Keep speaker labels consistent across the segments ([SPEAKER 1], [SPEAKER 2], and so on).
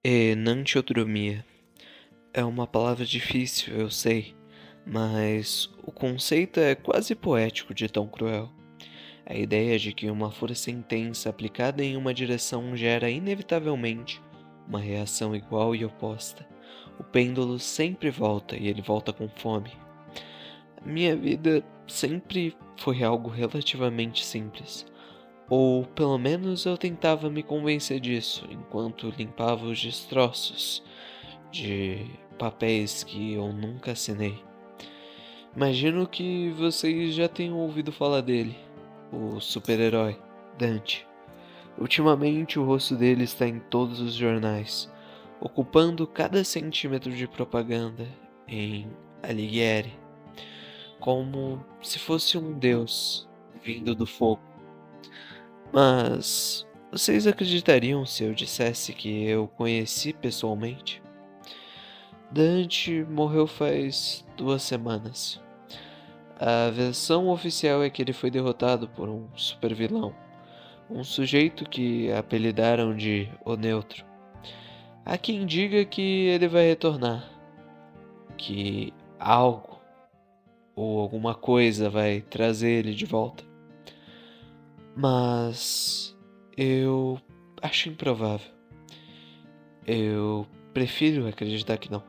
[SPEAKER 1] Enantiodromia é uma palavra difícil, eu sei, mas o conceito é quase poético de tão cruel. A ideia de que uma força intensa aplicada em uma direção gera inevitavelmente uma reação igual e oposta. O pêndulo sempre volta e ele volta com fome. Minha vida sempre foi algo relativamente simples. Ou pelo menos eu tentava me convencer disso enquanto limpava os destroços de papéis que eu nunca assinei. Imagino que vocês já tenham ouvido falar dele, o super-herói, Dante. Ultimamente o rosto dele está em todos os jornais, ocupando cada centímetro de propaganda em Alighieri, como se fosse um deus vindo do fogo. Mas vocês acreditariam se eu dissesse que eu conheci pessoalmente? Dante morreu faz 2 semanas. A versão oficial é que ele foi derrotado por um supervilão, um sujeito que apelidaram de O Neutro. Há quem diga que ele vai retornar, que algo ou alguma coisa vai trazer ele de volta. Mas eu acho improvável. Eu prefiro acreditar que não.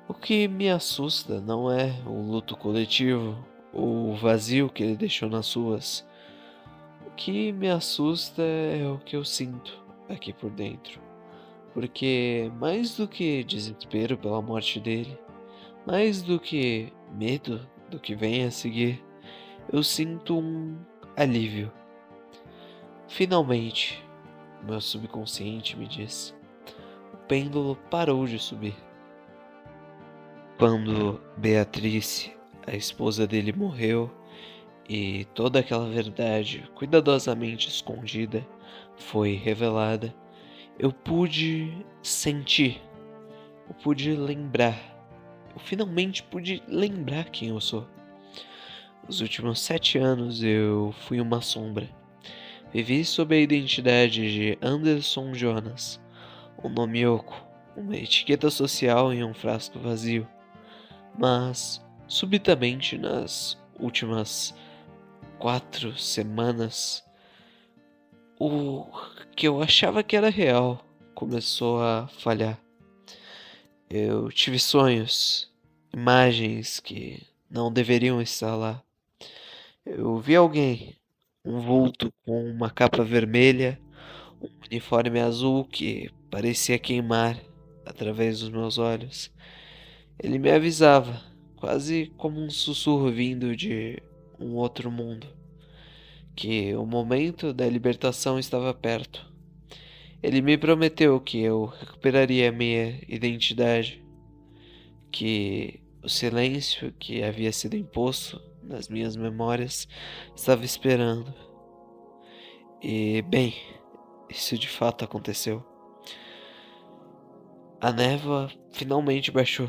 [SPEAKER 1] O que me assusta não é o luto coletivo ou o vazio que ele deixou nas ruas. O que me assusta é o que eu sinto aqui por dentro. Porque mais do que desespero pela morte dele, mais do que medo do que vem a seguir, eu sinto um alívio. Finalmente, meu subconsciente me diz, o pêndulo parou de subir. Quando Beatrice, a esposa dele, morreu e toda aquela verdade cuidadosamente escondida foi revelada, eu pude sentir, eu pude lembrar, eu finalmente pude lembrar quem eu sou. Os últimos 7 anos eu fui uma sombra. Vivi sob a identidade de Anderson Jonas, um nome oco, uma etiqueta social em um frasco vazio. Mas, subitamente, nas últimas 4 semanas, o que eu achava que era real começou a falhar. Eu tive sonhos, imagens que não deveriam estar lá. Eu vi alguém, um vulto com uma capa vermelha, um uniforme azul que parecia queimar através dos meus olhos. Ele me avisava, quase como um sussurro vindo de um outro mundo, que o momento da libertação estava perto. Ele me prometeu que eu recuperaria minha identidade, que o silêncio que havia sido imposto nas minhas memórias estava esperando. E, bem, isso de fato aconteceu. A névoa finalmente baixou.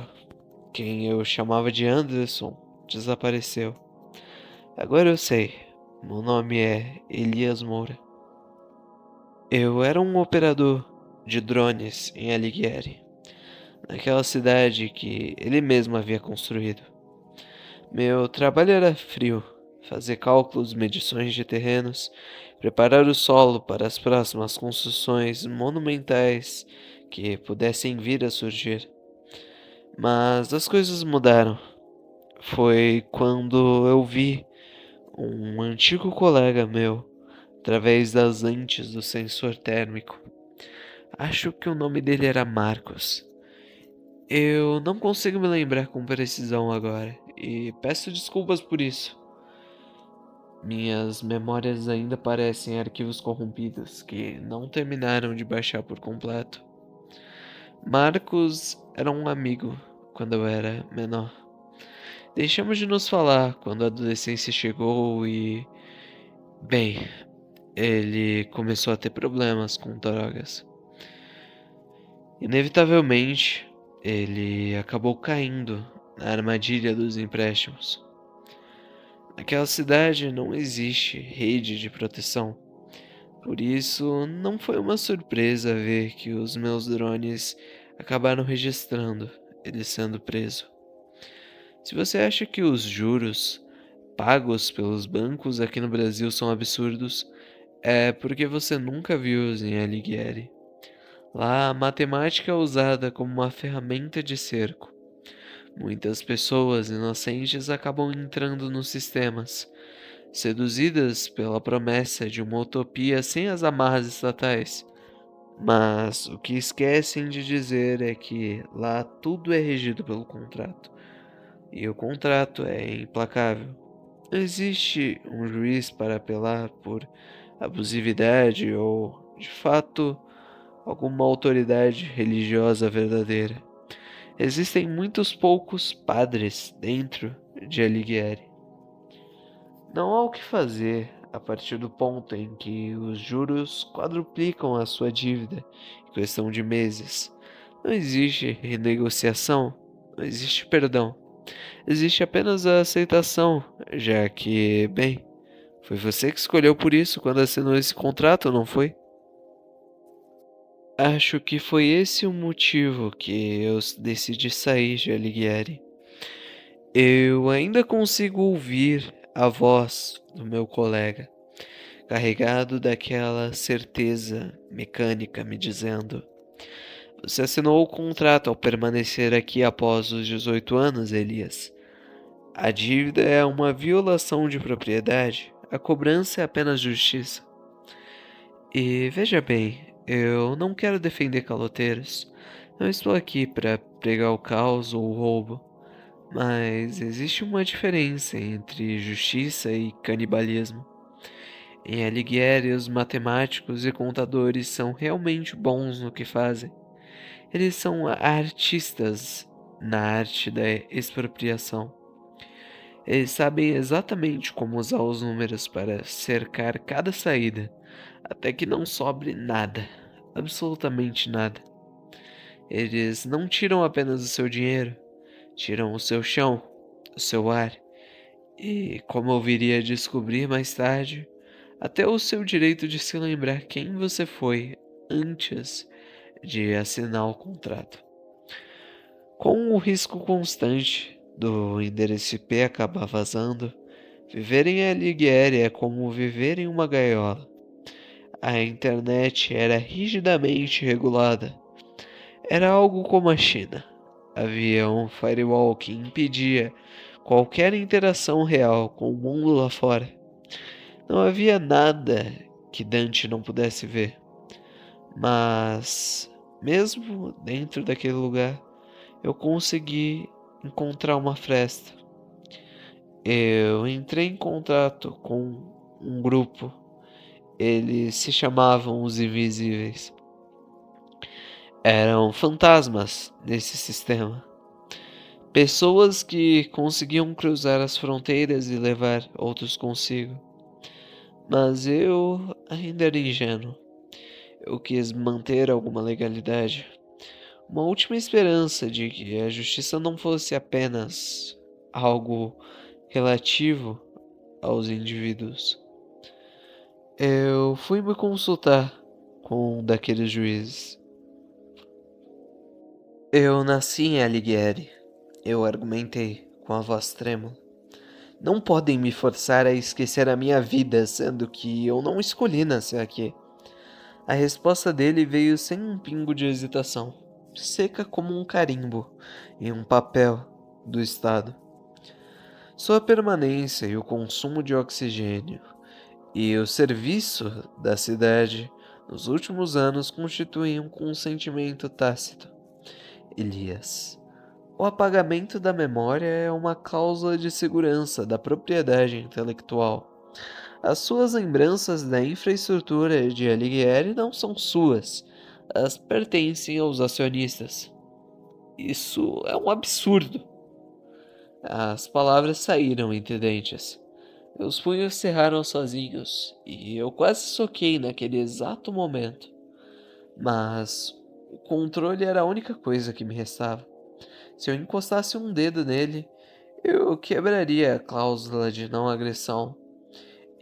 [SPEAKER 1] Quem eu chamava de Anderson desapareceu. Agora eu sei. Meu nome é Elias Moura. Eu era um operador de drones em Alighieri, naquela cidade que ele mesmo havia construído. Meu trabalho era frio, fazer cálculos, medições de terrenos, preparar o solo para as próximas construções monumentais que pudessem vir a surgir. Mas as coisas mudaram. Foi quando eu vi um antigo colega meu através das lentes do sensor térmico. Acho que o nome dele era Marcos. Eu não consigo me lembrar com precisão agora e peço desculpas por isso. Minhas memórias ainda parecem arquivos corrompidos que não terminaram de baixar por completo. Marcos era um amigo quando eu era menor. Deixamos de nos falar quando a adolescência chegou e, bem, ele começou a ter problemas com drogas. Inevitavelmente, ele acabou caindo na armadilha dos empréstimos. Naquela cidade não existe rede de proteção. Por isso, não foi uma surpresa ver que os meus drones acabaram registrando ele sendo preso. Se você acha que os juros pagos pelos bancos aqui no Brasil são absurdos, é porque você nunca viu os em Alighieri. Lá, a matemática é usada como uma ferramenta de cerco. Muitas pessoas inocentes acabam entrando nos sistemas, seduzidas pela promessa de uma utopia sem as amarras estatais. Mas o que esquecem de dizer é que lá tudo é regido pelo contrato, e o contrato é implacável. Não existe um juiz para apelar por abusividade ou, de fato, alguma autoridade religiosa verdadeira. Existem muitos poucos padres dentro de Alighieri. Não há o que fazer a partir do ponto em que os juros quadruplicam a sua dívida em questão de meses. Não existe renegociação, não existe perdão. Existe apenas a aceitação, já que, bem, foi você que escolheu por isso quando assinou esse contrato, não foi? Acho que foi esse o motivo que eu decidi sair de Alighieri. Eu ainda consigo ouvir a voz do meu colega, carregado daquela certeza mecânica, me dizendo: Você assinou o contrato ao permanecer aqui após os 18 anos, Elias. A dívida é uma violação de propriedade, a cobrança é apenas justiça. E veja bem, eu não quero defender caloteiros. Não estou aqui para pregar o caos ou o roubo. Mas existe uma diferença entre justiça e canibalismo. Em Alighieri, os matemáticos e contadores são realmente bons no que fazem. Eles são artistas na arte da expropriação. Eles sabem exatamente como usar os números para cercar cada saída, até que não sobre nada, absolutamente nada. Eles não tiram apenas o seu dinheiro, tiram o seu chão, o seu ar e, como eu viria a descobrir mais tarde, até o seu direito de se lembrar quem você foi antes de assinar o contrato. Com o risco constante do endereço IP acabar vazando, viver em Alighieri é como viver em uma gaiola. A internet era rigidamente regulada. Era algo como a China. Havia um firewall que impedia qualquer interação real com o mundo lá fora. Não havia nada que Dante não pudesse ver. Mas, mesmo dentro daquele lugar, eu consegui encontrar uma fresta. Eu entrei em contato com um grupo. Eles se chamavam os Invisíveis. Eram fantasmas nesse sistema. Pessoas que conseguiam cruzar as fronteiras e levar outros consigo. Mas eu ainda era ingênuo. Eu quis manter alguma legalidade. Uma última esperança de que a justiça não fosse apenas algo relativo aos indivíduos. Eu fui me consultar com um daqueles juízes. Eu nasci em Alighieri, eu argumentei com a voz trêmula. Não podem me forçar a esquecer a minha vida, sendo que eu não escolhi nascer aqui. A resposta dele veio sem um pingo de hesitação, seca como um carimbo em um papel do Estado. Sua permanência e o consumo de oxigênio e o serviço da cidade nos últimos anos constituem um consentimento tácito. Elias. O apagamento da memória é uma cláusula de segurança da propriedade intelectual. As suas lembranças da infraestrutura de Alighieri não são suas, elas pertencem aos acionistas. Isso é um absurdo. As palavras saíram entre dentes. Meus punhos cerraram sozinhos e eu quase soquei naquele exato momento. Mas o controle era a única coisa que me restava. Se eu encostasse um dedo nele, eu quebraria a cláusula de não agressão.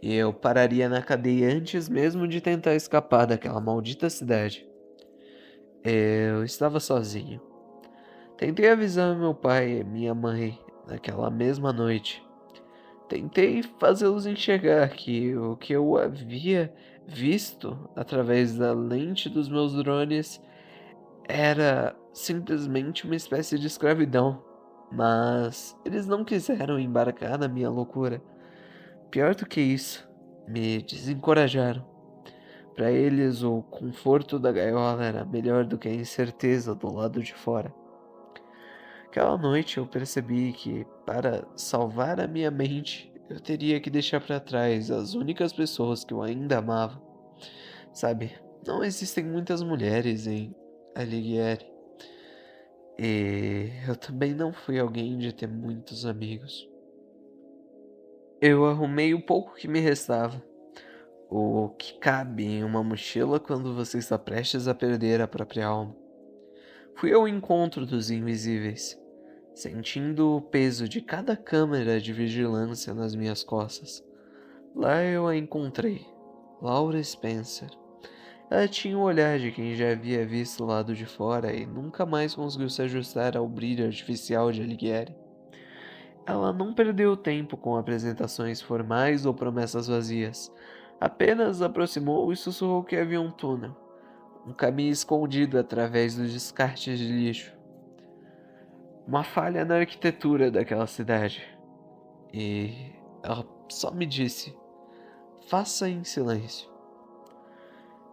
[SPEAKER 1] e eu pararia na cadeia antes mesmo de tentar escapar daquela maldita cidade. Eu estava sozinho. Tentei avisar meu pai e minha mãe naquela mesma noite. Tentei fazê-los enxergar que o que eu havia visto através da lente dos meus drones era simplesmente uma espécie de escravidão. Mas eles não quiseram embarcar na minha loucura. Pior do que isso, me desencorajaram. Para eles, o conforto da gaiola era melhor do que a incerteza do lado de fora. Aquela noite eu percebi que, para salvar a minha mente, eu teria que deixar para trás as únicas pessoas que eu ainda amava. Sabe, não existem muitas mulheres em Alighieri, e eu também não fui alguém de ter muitos amigos. Eu arrumei o pouco que me restava, o que cabe em uma mochila quando você está prestes a perder a própria alma. Fui ao encontro dos invisíveis, sentindo o peso de cada câmera de vigilância nas minhas costas. Lá eu a encontrei, Laura Spencer. Ela tinha o olhar de quem já havia visto o lado de fora e nunca mais conseguiu se ajustar ao brilho artificial de Alighieri. Ela não perdeu tempo com apresentações formais ou promessas vazias. Apenas aproximou e sussurrou que havia um túnel, um caminho escondido através dos descartes de lixo. Uma falha na arquitetura daquela cidade. E ela só me disse: faça em silêncio.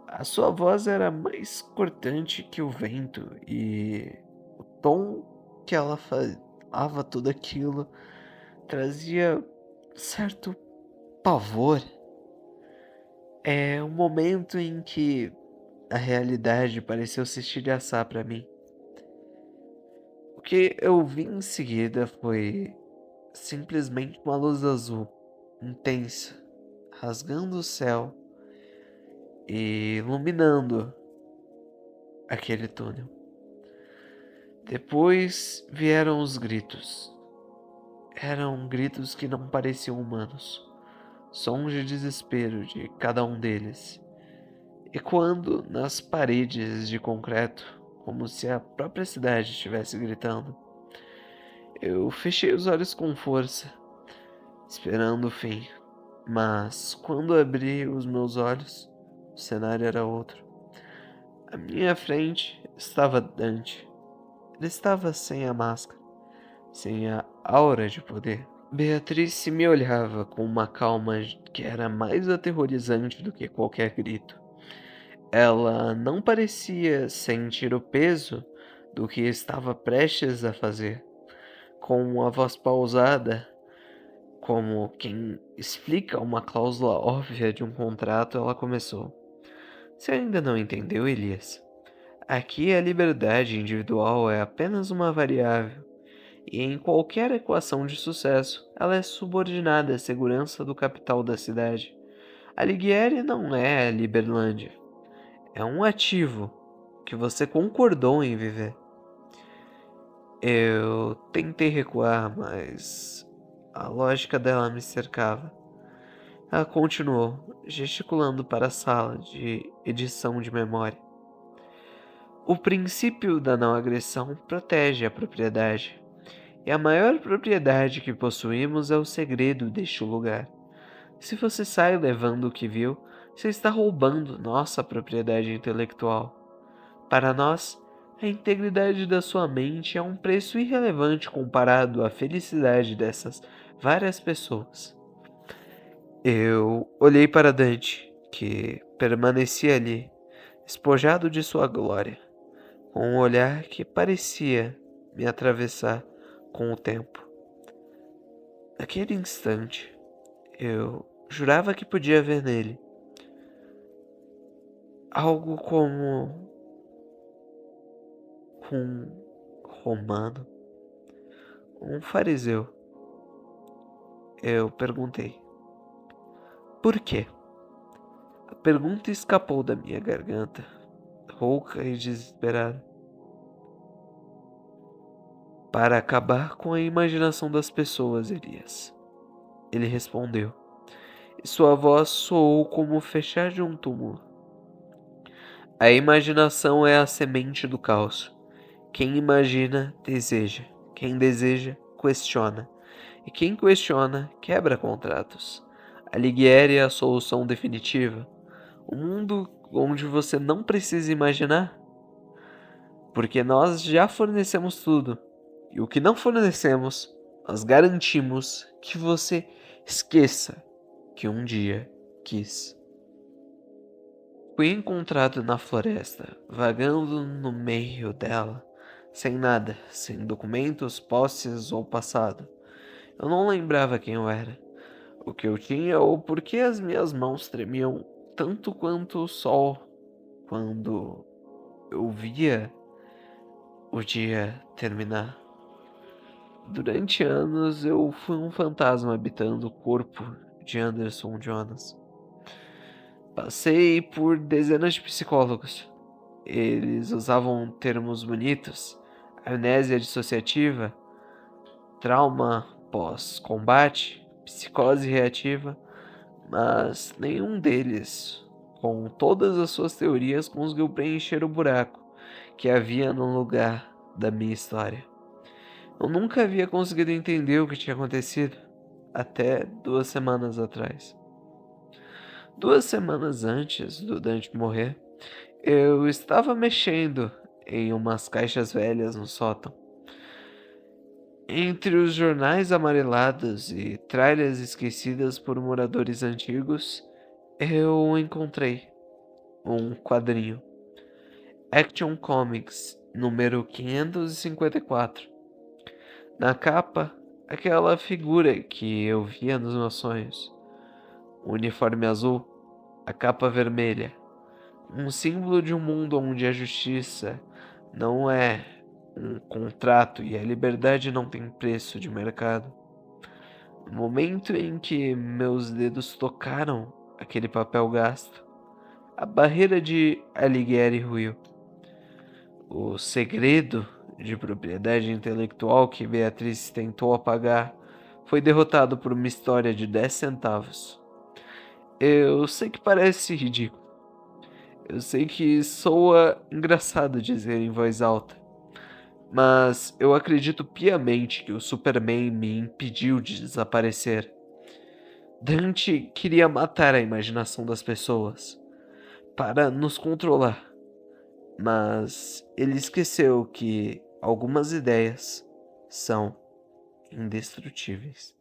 [SPEAKER 1] A sua voz era mais cortante que o vento e o tom que ela falava tudo aquilo trazia certo pavor. É um momento em que a realidade pareceu se estilhaçar para mim. O que eu vi em seguida foi simplesmente uma luz azul, intensa, rasgando o céu e iluminando aquele túnel. Depois vieram os gritos. Eram gritos que não pareciam humanos, sons de desespero de cada um deles, ecoando nas paredes de concreto, como se a própria cidade estivesse gritando. Eu fechei os olhos com força, esperando o fim, mas quando abri os meus olhos, o cenário era outro. À minha frente estava Dante. Ele estava sem a máscara, sem a aura de poder. Beatriz me olhava com uma calma que era mais aterrorizante do que qualquer grito. Ela não parecia sentir o peso do que estava prestes a fazer. Com a voz pausada, como quem explica uma cláusula óbvia de um contrato, ela começou: Você ainda não entendeu, Elias? Aqui a liberdade individual é apenas uma variável, e em qualquer equação de sucesso, ela é subordinada à segurança do capital da cidade. Alighieri não é a Liberlândia, é um ativo que você concordou em viver. Eu tentei recuar, mas a lógica dela me cercava. Ela continuou, gesticulando para a sala de edição de memória. O princípio da não agressão protege a propriedade, e a maior propriedade que possuímos é o segredo deste lugar. Se você sai levando o que viu, você está roubando nossa propriedade intelectual. Para nós, a integridade da sua mente é um preço irrelevante comparado à felicidade dessas várias pessoas. Eu olhei para Dante, que permanecia ali, despojado de sua glória, com um olhar que parecia me atravessar com o tempo. Naquele instante, eu jurava que podia ver nele algo como um romano, um fariseu. Eu perguntei: por quê? A pergunta escapou da minha garganta, rouca e desesperada. Para acabar com a imaginação das pessoas, Elias. Ele respondeu. e sua voz soou como o fechar de um túmulo. A imaginação é a semente do caos. Quem imagina, deseja. Quem deseja, questiona. E quem questiona, quebra contratos. Alighieri é a solução definitiva. Um mundo onde você não precisa imaginar, porque nós já fornecemos tudo. E o que não fornecemos, nós garantimos que você esqueça que um dia quis. Fui encontrado na floresta, vagando no meio dela, sem nada, sem documentos, posses ou passado. Eu não lembrava quem eu era, o que eu tinha ou por que as minhas mãos tremiam tanto quanto o sol quando eu via o dia terminar. Durante anos eu fui um fantasma habitando o corpo de Anderson Jonas. Passei por dezenas de psicólogos. Eles usavam termos bonitos, amnésia dissociativa, trauma pós-combate, psicose reativa, mas nenhum deles, com todas as suas teorias, conseguiu preencher o buraco que havia no lugar da minha história. Eu nunca havia conseguido entender o que tinha acontecido, até 2 semanas atrás. 2 semanas antes do Dante morrer, eu estava mexendo em umas caixas velhas no sótão. Entre os jornais amarelados e tralhas esquecidas por moradores antigos, eu encontrei um quadrinho. Action Comics, número 554. Na capa, aquela figura que eu via nos meus sonhos. O uniforme azul, a capa vermelha. Um símbolo de um mundo onde a justiça não é um contrato e a liberdade não tem preço de mercado. No momento em que meus dedos tocaram aquele papel gasto, a barreira de Alighieri ruiu. O segredo de propriedade intelectual que Beatriz tentou apagar foi derrotado por uma história de 10 centavos. Eu sei que parece ridículo. Eu sei que soa engraçado dizer em voz alta. Mas eu acredito piamente que o Superman me impediu de desaparecer. Dante queria matar a imaginação das pessoas para nos controlar, mas ele esqueceu que algumas ideias são indestrutíveis.